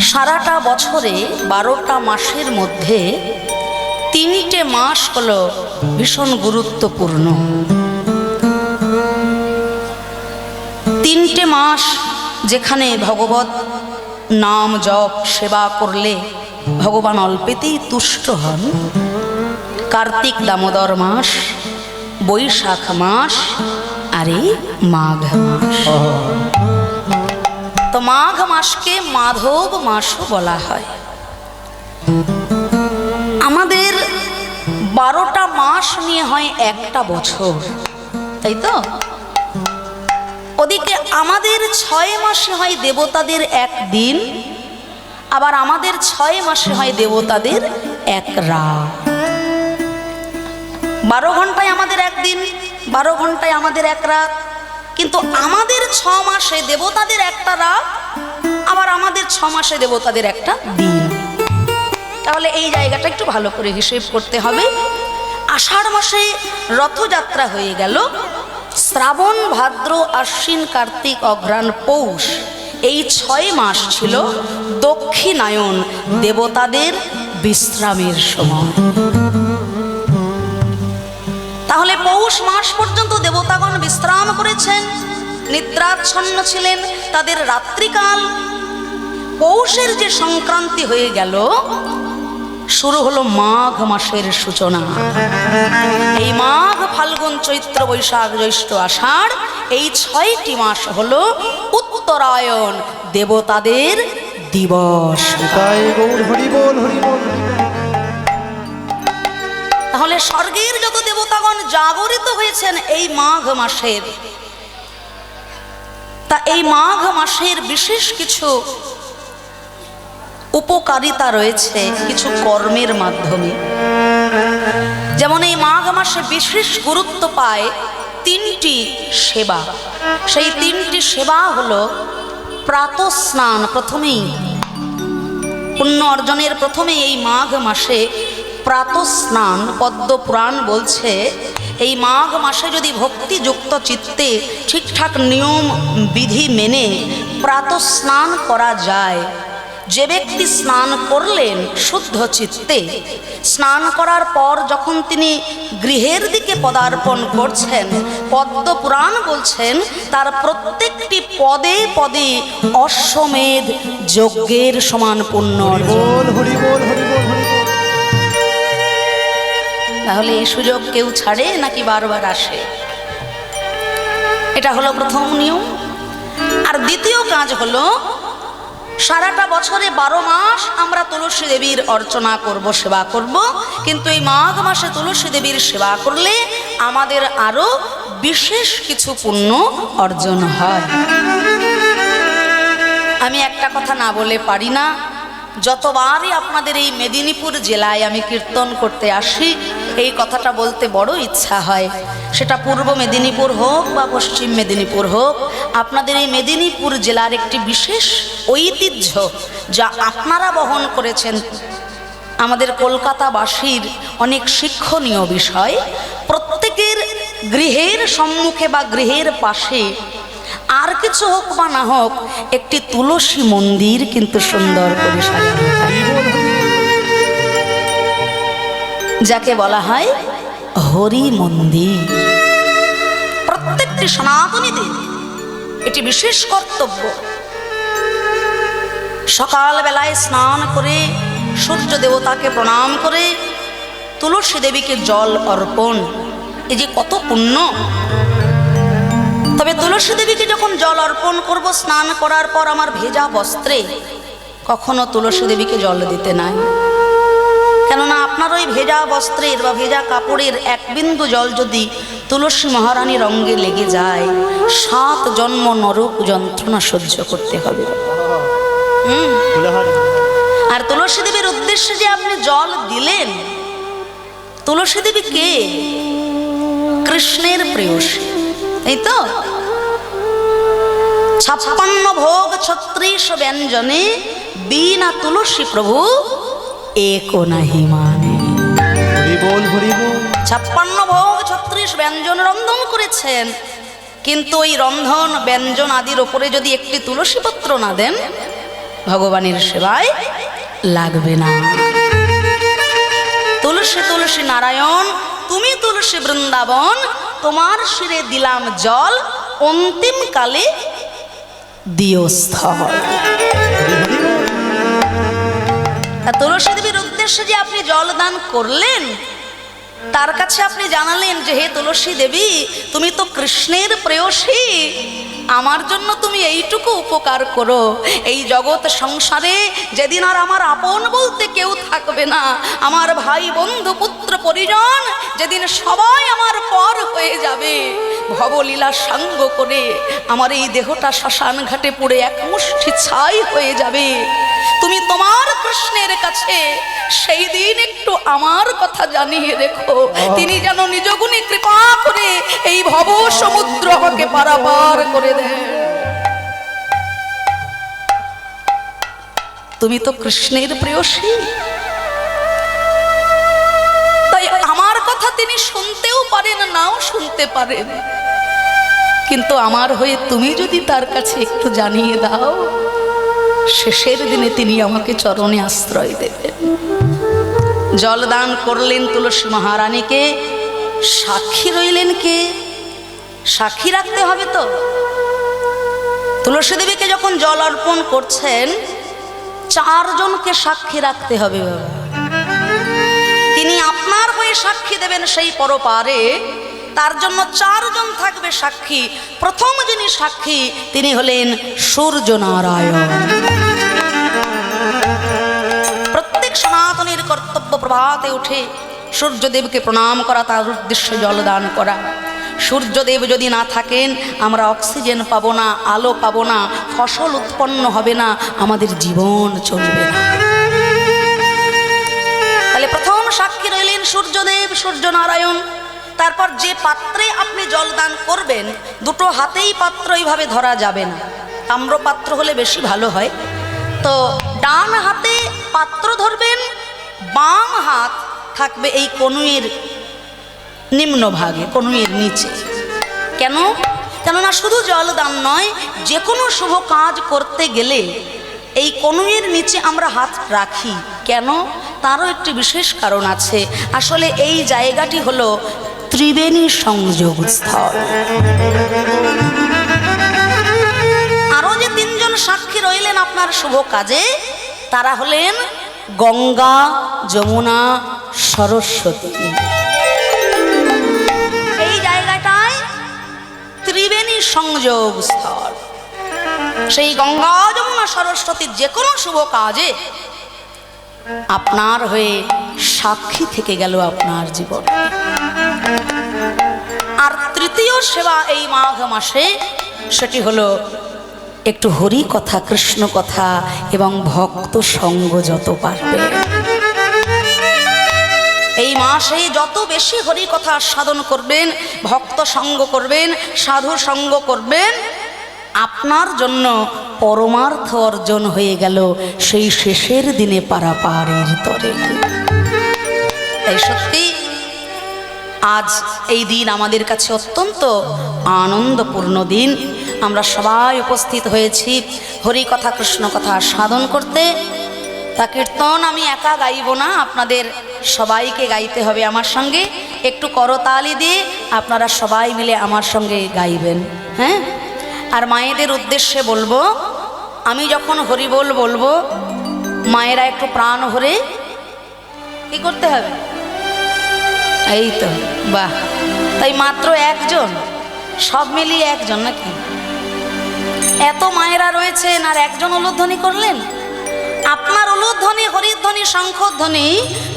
সারাটা বছরে 12টা মাসের মধ্যে 3টে মাস হলো ভীষণ গুরুত্বপূর্ণ। 3টে মাস যেখানে ভগবত নাম জপ সেবা করলে ভগবান অল্পেতেই তুষ্ট হন। কার্তিক দামোদর মাস, বৈশাখ মাস আর এই মাঘ মাস। তো মাঘ মাসকে মাধব মাসও বলা হয়। আমাদের 12টা মাস নিয়ে হয় একটা বছর, তাই তো? ওদিকে আমাদের 6 মাসে হয় দেবতাদের এক দিন, আবার আমাদের 6 মাসে হয় দেবতাদের এক রাত। 12 ঘন্টায় আমাদের একদিন, 12 ঘন্টায় আমাদের এক রাত। কিন্তু আমাদের 6 মাসে দেবতাদের একটা রাত, আবার আমাদের 6 মাসে দেবতাদের একটা দিন। তাহলে এই জায়গাটা একটু ভালো করে হিসেব করতে হবে। আষাঢ় মাসে রথযাত্রা হয়ে গেল। শ্রাবণ, ভাদ্র, আশ্বিন, কার্তিক, অঘ্রাণ, পৌষ, এই 6 মাস ছিল দক্ষিণায়ন, দেবতাদের বিশ্রামের সময়। তাহলে পৌষ মাস পর্যন্ত দেবতাগণ বিশ্রাম করেছেন, নিদ্রাচ্ছন্ন ছিলেন, তাদের রাত্রিকাল। পৌষের যে সংক্রান্তি হয়ে গেল, শুরু হলো মাঘ মাসের সূচনা। এই মাঘ, ফাল্গুন, চৈত্র, বৈশাখ, জ্যৈষ্ঠ, আষাঢ়, এই 6টি মাস হলো উত্তরায়ণ, দেবতাদের দিবস। তাহলে স্বর্গের যত দেবতাগণ জাগরিত হয়েছেন এই মাঘ মাসের। তা এই মাঘ মাসের বিশেষ কিছু উপকারিতা রয়েছে কিছু কর্মের মাধ্যমে। যেমন এই মাঘ মাসে বিশেষ গুরুত্ব পায় 3টি সেবা। সেই 3টি সেবা হলো প্রাতঃ স্নান। প্রথমেই পুণ্য অর্জনের প্রথমে এই মাঘ মাসে প্রাতঃ স্নান। পদ্মপুরাণ বলছে এই মাঘ মাসে যদি ভক্তিযুক্ত চিত্তে ঠিকঠাক নিয়ম বিধি মেনে প্রাতঃ স্নান করা যায়, যে ব্যক্তি স্নান করলেন শুদ্ধ চিত্তে, স্নান করার পর যখন তিনি গৃহের দিকে পদার্পণ করছেন, পদ্মপুরাণ বলছেন তার প্রত্যেকটি পদে পদে অশ্বমেধ যজ্ঞের সমান পুণ্য অর্জন। তাহলে এই সুযোগ কেউ ছাড়ে নাকি বারবার আসে? এটা হলো প্রথম নিয়ম। আর দ্বিতীয় কাজ হলো সারাটা বছরে 12 মাস আমরা তুলসী দেবীর অর্চনা করব, সেবা করব, কিন্তু এই মাঘ মাসে তুলসী দেবীর সেবা করলে আমাদের আরো বিশেষ কিছু পুণ্য অর্জন হয়। আমি একটা কথা না বলে পারি না, যতবারই আপনাদের এই মেদিনীপুর জেলায় আমি কীর্তন করতে আসি এই কথাটা বলতে বড় ইচ্ছা হয়। সেটা পূর্ব মেদিনীপুর হোক বা পশ্চিম মেদিনীপুর হোক, আপনাদের এই মেদিনীপুর জেলার একটি বিশেষ ঐতিহ্য যা আপনারা বহন করেছেন। আমাদের কলকাতাবাসীর অনেক শিক্ষণীয় বিষয়। প্রত্যেকের গৃহের সম্মুখে বা গৃহের পাশে আর কিছু হোক বা না হোক একটি তুলসী মন্দির কিন্তু সুন্দর করে সাজানো থাকে, যাকে বলা হয় হরি মন্দির। প্রত্যেকটি সনাতনীদের এটি বিশেষ কর্তব্য। সকালবেলায় স্নান করে সূর্য দেবতাকে প্রণাম করে তুলসী দেবীকে জল অর্পণ, এই যে কত পুণ্য। তবে তুলসী দেবীকে যখন জল অর্পণ করব, স্নান করার পর আমার ভেজা বস্ত্রে কখনো তুলসী দেবীকে জল দিতে নাই। কেননা আপনার ওই ভেজা বস্ত্রের বা ভেজা কাপড়ের এক বিন্দু জল যদি তুলসী মহারানীর অঙ্গে লেগে যায়, 7 জন্ম নরক যন্ত্রণা সহ্য করতে হবে। আর তুলসী দেবীর উদ্দেশ্যে যে আপনি জল দিলেন, তুলসী দেবী কে? কৃষ্ণের প্রেয়সী, এই তো। 56 ভোগ 36 ব্যঞ্জনে বিনা তুলসী প্রভু एको নাহি মানে। 56 ভোগ 36 ব্যঞ্জন রন্ধন করেছেন, কিন্তু ওই রন্ধন ব্যঞ্জন আদির ওপরে যদি একটি তুলসী পত্র না দেন ভগবানের সেবায় লাগবে না। তুলসী তুলসী নারায়ণ, তুমি তুলসী বৃন্দাবন, তোমার শিরে দিলাম জল, অন্তিম কালে দিও স্থল। তুলসী দেবীর উদ্দেশ্যে যে আপনি জল দান করলেন, তার কাছে আপনি জানালেন যে হে তুলসী দেবী, তুমি তো কৃষ্ণের প্রেয়সী, আমার জন্য তুমি এইটুকু উপকার করো। এই জগৎ সংসারে যেদিন আর আমার আপন বলতে কেউ থাকবে না, আমার ভাই বন্ধু পুত্র পরিজন যেদিন সবাই আমার পর হয়ে যাবে, ভবলীলা সাঙ্গ করে আমার এই দেহটা শ্মশান ঘাটে পুড়ে এক মুষ্টি ছাই হয়ে যাবে, তুমি তোমার কৃষ্ণের কাছে সেই দিন একটু আমার কথা জানিয়ে রেখো, তিনি যেন নিজ গুণে কৃপা করে এই ভব সমুদ্র আমাকে পারাপার করে দেন। তুমি তো কৃষ্ণের প্রেয়সী, তাই আমার কথা তিনি শুনতেও পারেন, নাও শুনতে পারেন, কিন্তু আমার হয়ে তুমি যদি তার কাছে একটু জানিয়ে দাও, শেষের দিনে তিনি আমাকে চরণে আশ্রয় দেবেন। জলদান করলেন তুলসী মহারানীকে, সাক্ষী রইলেন কে? সাক্ষী রাখতে হবে তো। তুলসী দেবীকে যখন জল অর্পণ করছেন, 4 জনকে সাক্ষী রাখতে হবে বাবা। তিনি আপনার হয়ে সাক্ষী দেবেন সেই পরপারে, তার জন্য 4 জন থাকবে সাক্ষী। প্রথম যিনি সাক্ষী তিনি হলেন সূর্য নারায়ণ। প্রত্যেক সনাতনীর কর্তব্য প্রভাতে উঠে সূর্যদেবকে প্রণাম করা, তার উদ্দেশ্যে জলদান করা। সূর্যদেব যদি না থাকেন আমরা অক্সিজেন পাবো না, আলো পাবো না, ফসল উৎপন্ন হবে না, আমাদের জীবন চলবে না। তাহলে প্রথম সাক্ষী রইলেন সূর্যদেব, সূর্য নারায়ণ। তারপর যে পাত্রে আপনি জলদান করবেন, 2 হাতেই পাত্র এইভাবে ধরা যাবে না, তাম্র পাত্র হলে বেশি ভালো হয়। তো ডান হাতে পাত্র ধরবেন, বাম হাত থাকবে এই কনুইয়ের নিম্নভাগে, কনুইয়ের নিচে। কেন? কেননা শুধু জলদান নয়, যে কোনো শুভ কাজ করতে গেলে এই কনুইয়ের নিচে আমরা হাত রাখি। কেন? তারও একটি বিশেষ কারণ আছে। আসলে এই জায়গাটি হলো ত্রিবেণী সংযোগ স্থল। আরো যে 3 জন সাক্ষী রইলেন আপনার শুভ কাজে, তারা হলেন গঙ্গা, যমুনা, সরস্বতী। এই জায়গাটায় ত্রিবেণী সংযোগ স্থল। সেই গঙ্গা, যমুনা, সরস্বতীর যে কোনো শুভ কাজে আপনার হয়ে সাক্ষী থেকে গেল আপনার জীবন। আর তৃতীয় সেবা এই মাঘ মাসে, সেটি হলো একটু হরি কথা, কৃষ্ণ কথা এবং ভক্ত সঙ্গ যত পারবে। এই মাসে যত বেশি হরি কথা সাধন করবেন, ভক্ত সঙ্গ করবেন, সাধু সঙ্গ করবেন, আপনার জন্য পরমার্থ অর্জন হয়ে গেল সেই শেষের দিনে পারাপারের তরে। তাই সত্যি আজ এই দিন আমাদের কাছে অত্যন্ত আনন্দপূর্ণ দিন। আমরা সবাই উপস্থিত হয়েছি হরি কথা, কৃষ্ণ কথা সাধন করতে। তা কীর্তন আমি একা গাইব না, আপনাদের সবাইকে গাইতে হবে আমার সঙ্গে। একটু করতালি দিয়ে আপনারা সবাই মিলে আমার সঙ্গে গাইবেন, হ্যাঁ? আর মায়েদের উদ্দেশ্যে বলবো, আমি যখন হরিবোল বলবো, মায়েরা একটু প্রাণ ভরে কি করতে হবে? এই তো, বাহ! তাই মাত্র 1 জন, সব মিলিয়ে 1 জন নাকি? এত মায়েরা রয়েছেন আর 1 জন উলুধ্বনি করলেন? আপনার উলুধ্বনি, হরিধ্বনি, শঙ্খধ্বনি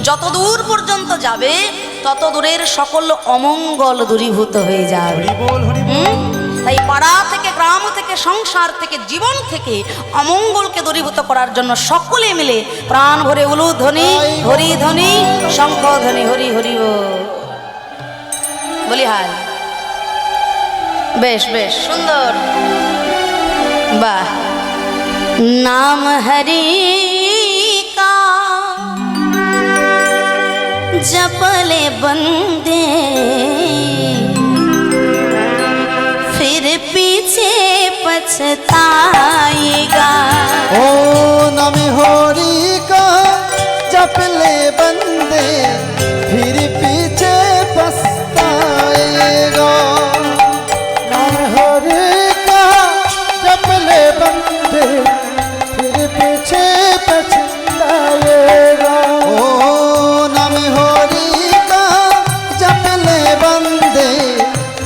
যত দূর পর্যন্ত যাবে, তত দূরের সকল অমঙ্গল দূরীভূত হয়ে যাবে। তাই পাড়া থেকে, গ্রাম থেকে, সংসার থেকে, জীবন থেকে অমঙ্গলকে দূরীভূত করার জন্য সকলে মিলে প্রাণ ভরে উলুধ্বনি, হরিধ্বনি, শঙ্খধ্বনি, হরি হরি বলি। হাল বেশ বেশ সুন্দর, বাহ! नाम हरि का जपले बंदे, फिर पीछे पछताएगा। ओ नाम हरि का जप ले बंदे फिर पीछे पछताएगा। नाम हरि का जप ले बंदे फिर पीछे पछताएगा। ओ नाम हरि का जप ले बंदे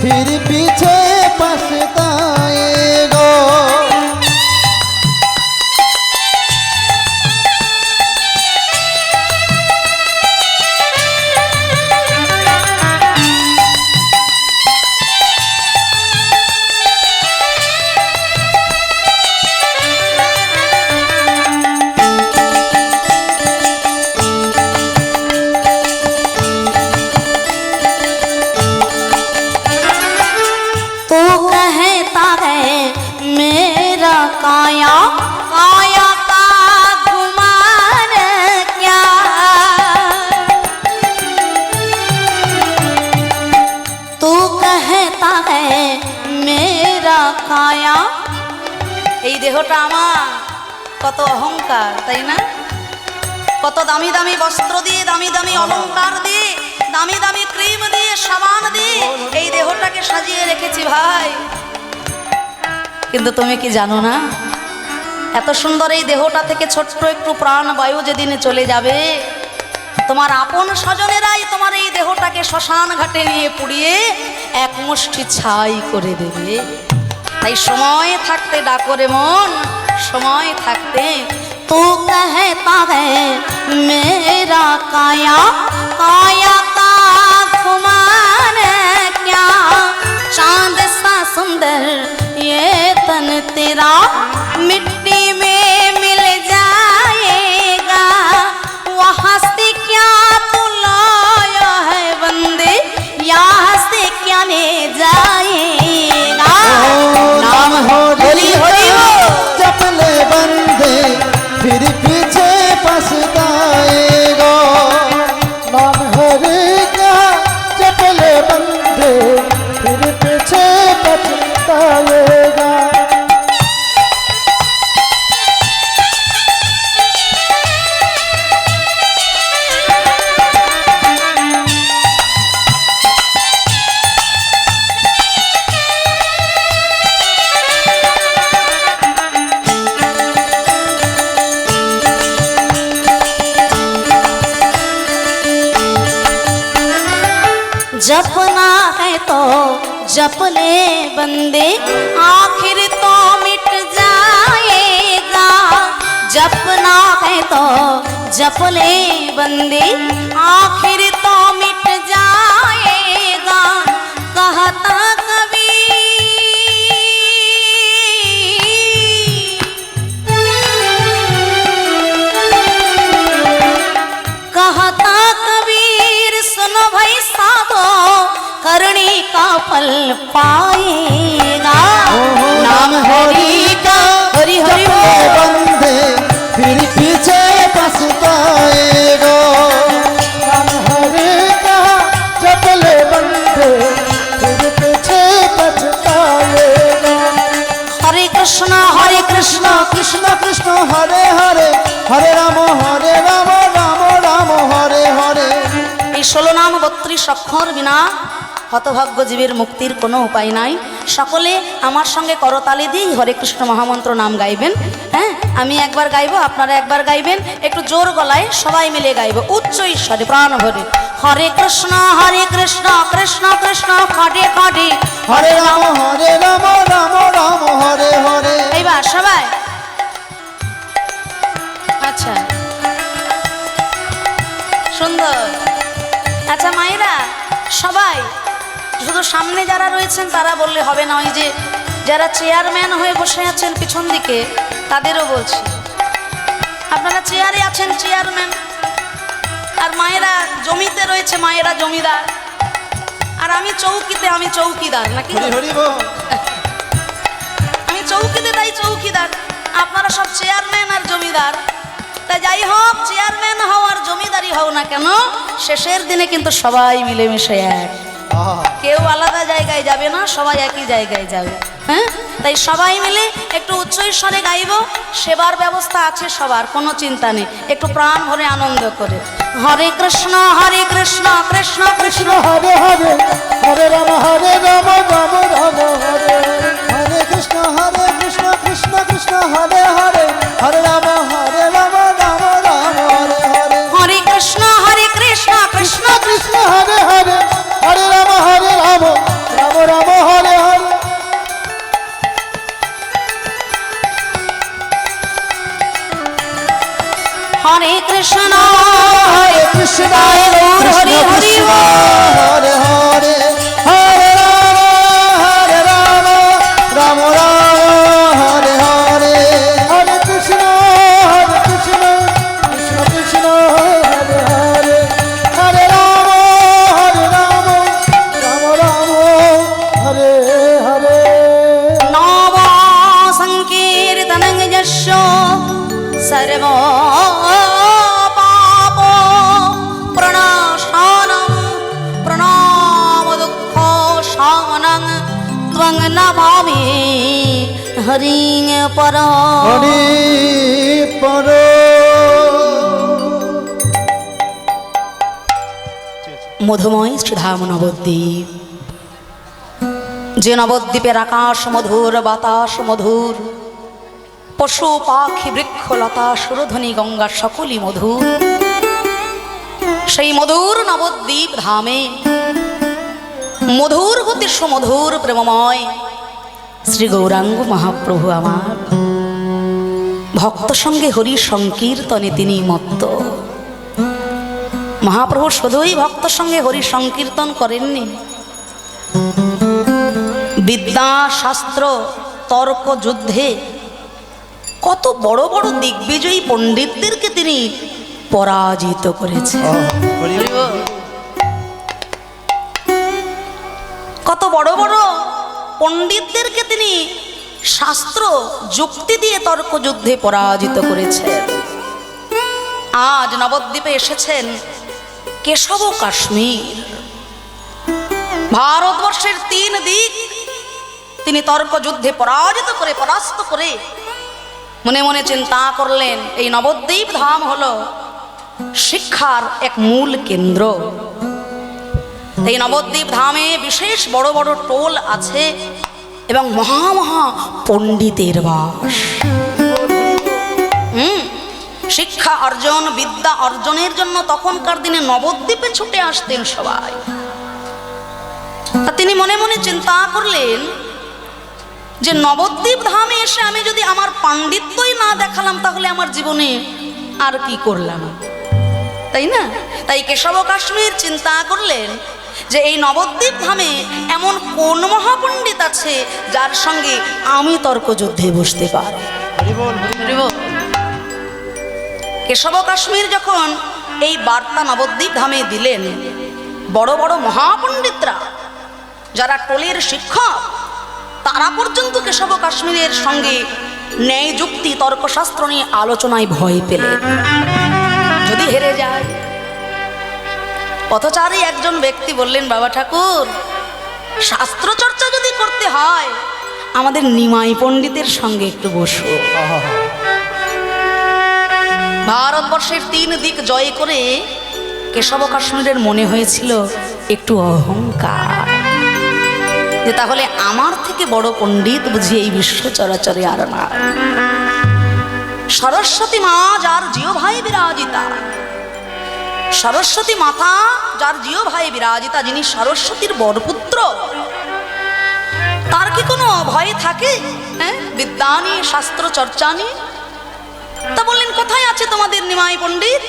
फिर पीछे पछताएगा। काया काया का गुमान क्या, तू कहता है मेरा काया। এই দেহটা আমার, কত অহংকার তাই না? কত দামি দামি বস্ত্র দিয়ে, দামি দামি অলংকার দিয়ে, দামি দামি ক্রিম দিয়ে, সাবান দিয়ে এই দেহটাকে সাজিয়ে রেখেছি ভাই। কিন্তু তুমি কি জানো না, এত সুন্দর এই দেহটা থেকে ছোট্ট একটু প্রাণ বায়ু যেদিন চলে যাবে, তোমার আপন স্বজনেরাই তোমার এই দেহটাকে শ্মশান ঘাটে নিয়ে পুড়িয়ে এক মুষ্টি ছাই করে দেবে। তাই সময় থাকতে ডাকো রে মন, সময় থাকতে। तू कहता है मेरा काया काया का गुमान क्या, चांद सा सुंदर ये तन तेरा मिट्टी में मिल जाएगा। वहाँ से क्या तू लाया है बंदे, यहाँ से क्या ले जाएगा। नाम हरि हरि जप ले बंदे फिर पीछे पछताएगा। नाम हरि का जप ले बंदे फिर पीछे पछताएगा। जपना है तो जप ले बंदे, आखिर तो मिट जाएगा। जपना है तो जप ले बंदे, आखिर तो मिट जाएगा। कहता कहता कबीर सुनो भाई साधो, करनी का फल पाएगा। नाम हरि का हरि हरि बंदे फिर पीछे पछताएगा। नाम हरि का जप ले बंदे फिर पीछे पछताएगा। हरे कृष्ण कृष्ण कृष्ण हरे हरे, हरे राम राम राम हरे हरे। এই 16 নাম 32 অক্ষর বিনা হতভাগ্য জীবের মুক্তির কোনো উপায় নাই। সকলে আমার সঙ্গে করতালি দিয়ে হরে কৃষ্ণ মহামন্ত্র নাম গাইবেন। হ্যাঁ, আমি একবার গাইবো, আপনারা একবার গাইবেন, একটু জোর গলায় সবাই মিলে গাইবো উচ্চ ঈশ্বরে প্রাণ ভরে। হরে কৃষ্ণ কৃষ্ণ কৃষ্ণ হরে হরে, হরে রাম রাম রাম হরে হরে। এইবার সবাই, আচ্ছা সুন্দর। আচ্ছা মায়েরা সবাই, শুধু সামনে যারা রয়েছেন তারা বললে হবে না, ওই যে যারা চেয়ারম্যান হয়ে বসে আছেন পিছন দিকে তাদেরও বলছি, আপনারা চেয়ারে আছেন চেয়ারম্যান, আর মায়েরা জমিতে রয়েছে মায়েরা জমিদার, আর আমি চৌকিতে আমি চৌকিদার নাকি, আমি চৌকিতে তাই চৌকিদার, আপনারা সব চেয়ারম্যান আর জমিদার। তা যাই হোক, চেয়ারম্যান হও আর জমিদারি হও না কেন, শেষের দিনে কিন্তু সবাই মিলেমিশে এক, কেউ আলাদা জায়গায় যাবে না, সবাই একই জায়গায় যাবে। হ্যাঁ, তাই সবাই মিলে একটু উচ্চ স্বরে গাইব। সেবার ব্যবস্থা আছে সবার, কোনো চিন্তা নেই। একটু প্রাণ ভরে আনন্দ করে হরে কৃষ্ণ কৃষ্ণ কৃষ্ণ হরে হরে, হরে রাম রাম রাম হরে হরে, কৃষ্ণ কৃষ্ণ কৃষ্ণ হরে হরে, হরে রাম রাম রাম হরে হরে, হরে কৃষ্ণ কৃষ্ণ কৃষ্ণ হরে হরে, হরে রাম রাম রাম হরে হরে। হরে কৃষ্ণ কৃষ্ণ হরে হরি হরি হরে হরে, হরে রাম রাম রাম হরে হরে, হরে কৃষ্ণ কৃষ্ণ কৃষ্ণ হরে হরে, হরে রাম রাম রাম হরে হরে। নব সংকীর্তনং যস্য সর্ব পাপ প্রণাশানং প্রণাম দুঃখ শানং ত্বং নমামি হরিং পর। হরি পর। মধুময় শ্রীধাম নবদ্বীপ, যে নবদ্বীপের আকাশ মধুর, বাতাস মধুর, পশু পাখি বৃক্ষলতা সুরধ্বনি গঙ্গা সকলই মধুর। সেই মধুর নবদ্বীপ ধামে মধুর গতি সুমধুর প্রেমময় শ্রী গৌরাঙ্গ মহাপ্রভু আমার ভক্ত সঙ্গে হরি সংকীর্তনে তিনি মত্ত। মহাপ্রভু শুধুই ভক্ত সঙ্গে হরি সংকীর্তন করেননি, বিদ্যা শাস্ত্র তর্ক যুদ্ধে কত বড় বড় দিগ্বিজয়ী পণ্ডিতদেরকে তিনি পরাজিত করেছেন। কত বড় বড় পণ্ডিতদেরকে তিনি শাস্ত্র যুক্তি দিয়ে তর্ক যুদ্ধে পরাজিত করেছেন। আজ নবদ্বীপে এসেছেন কেশব কাশ্মীর, ভারতবর্ষের 3 দিক তিনি তর্ক যুদ্ধে পরাজিত করে পরাস্ত করে মনে মনে চিন্তা করলেন এই নবদ্বীপ ধাম হলো শিক্ষার এক মূল কেন্দ্র। এই নবদ্বীপ ধামে বিশেষ বড় বড় টোল আছে এবং মহা মহা পণ্ডিতের বাস। শিক্ষা অর্জন বিদ্যা অর্জনের জন্য তখনকার দিনে নবদ্বীপে ছুটে আসতেন সবাই। তিনি মনে মনে চিন্তা করলেন যে নবদ্বীপ ধামে এসে আমি যদি আমার পাণ্ডিত্যই না দেখালাম তাহলে আমার জীবনে আর কি করলাম, তাই না? তাই কেশব কাশ্মীর চিন্তা করলেন যে এই নবদ্বীপ ধামে এমন কোন মহাপণ্ডিত আছে যার সঙ্গে আমি তর্কযুদ্ধে বসতে পারি। কেশব কাশ্মীর যখন এই বার্তা নবদ্বীপ ধামে দিলেন, বড় বড় মহাপণ্ডিতরা যারা টোলের শিক্ষক তারা পর্যন্ত কেশব কাশ্মীরের সঙ্গে ন্যায় যুক্তি তর্কশাস্ত্র নিয়ে আলোচনায় ভয় পেলেন, যদি হেরে যায়। পথচারী একজন ব্যক্তি বললেন, বাবা ঠাকুর, শাস্ত্র চর্চা যদি করতে হয় আমাদের নিমাই পণ্ডিতের সঙ্গে একটু বসো। ভারতবর্ষের 3 দিক জয় করে কেশব কাশ্মীরের মনে হয়েছিল একটু অহংকার, যে তাহলে আমার থেকে বড় পণ্ডিত বুঝি এই বিশ্ব চরাচরে আর না। সরস্বতী মা যার জিও ভাই বিরাজিতা, সরস্বতী মাতা যার জিও ভাই বিরাজিতা, যিনি সরস্বতীর বরপুত্র, তার কি কোনো ভয় থাকে? হ্যাঁ, বিদ্যা নিয়ে শাস্ত্র চর্চা নিয়ে। তা বললেন, কোথায় আছে তোমাদের নিমাই পণ্ডিত?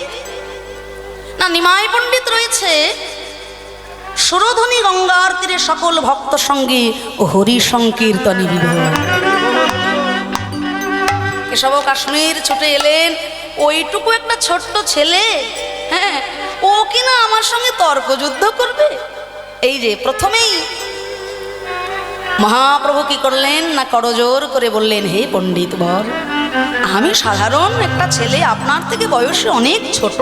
না, নিমাই পণ্ডিত রয়েছে সুরধ্বনি গঙ্গার তীরে সকল ভক্ত সঙ্গে হরি সংকীর্তনে বিভোর। কেশব কাশ্মীর ছুটে এলেন, ওইটুকু একটা ছোট্ট ছেলে, হ্যাঁ, ও কিনা আমার সঙ্গে তর্কযুদ্ধ করবে। এই যে প্রথমেই মহাপ্রভু কি করলেন না, করজোর করে বললেন, হে পণ্ডিত বর, আমি সাধারণ একটা ছেলে, আপনার থেকে বয়সে অনেক ছোট,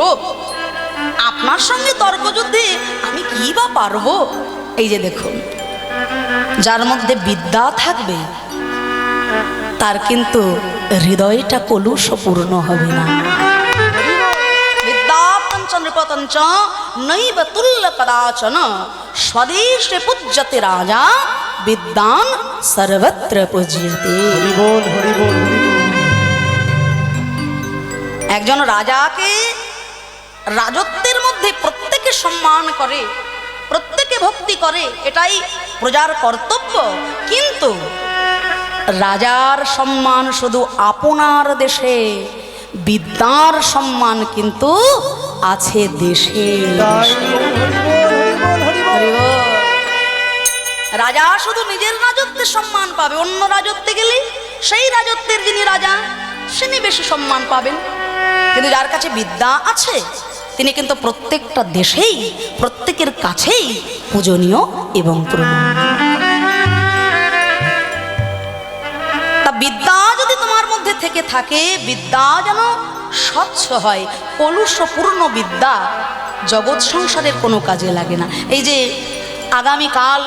আপনার সঙ্গে তর্কযুদ্ধে আমি কি বা পারবো? এই যে দেখুন, যার মধ্যে বিদ্যা থাকবে তার কিন্তু হৃদয়টা কলুষপূর্ণ হবে না। বিদ্যা পঞ্চনৃপতঞ্চ নৈব তুল্য কদাচন স্বদেশে পূজ্যতে রাজা বিদ্যান সর্বত্র পূজ্যতে। হরি বল, হরি বল, হরি বল। একজন রাজাকে রাজত্বের মধ্যে প্রত্যেকে সম্মান করে, প্রত্যেকে ভক্তি করে, এটাই প্রজার কর্তব্য। কিন্তু রাজার সম্মান শুধু আপনার দেশে, বিদ্যার সম্মান কিন্তু আছে দেশে। তাই হরি বল, হরি বল, হরি বল। হরি বল। রাজা শুধু নিজের রাজত্বে সম্মান পাবে, অন্য রাজত্বে গেলে সেই রাজত্বের যিনি রাজা তিনি বেশি সম্মান পাবেন। কিন্তু যার কাছে বিদ্যা আছে তিনি কিন্তু প্রত্যেকটা দেশেই, প্রত্যেকের কাছেই পূজনীয় এবং প্রণম্য। তা বিদ্যা যদি তোমার মধ্যে থেকে থাকে, বিদ্যা যেন স্বচ্ছ হয়, কলুষপূর্ণ বিদ্যা জগৎ সংসারের কোনো কাজে লাগে না। এই যে আগামীকাল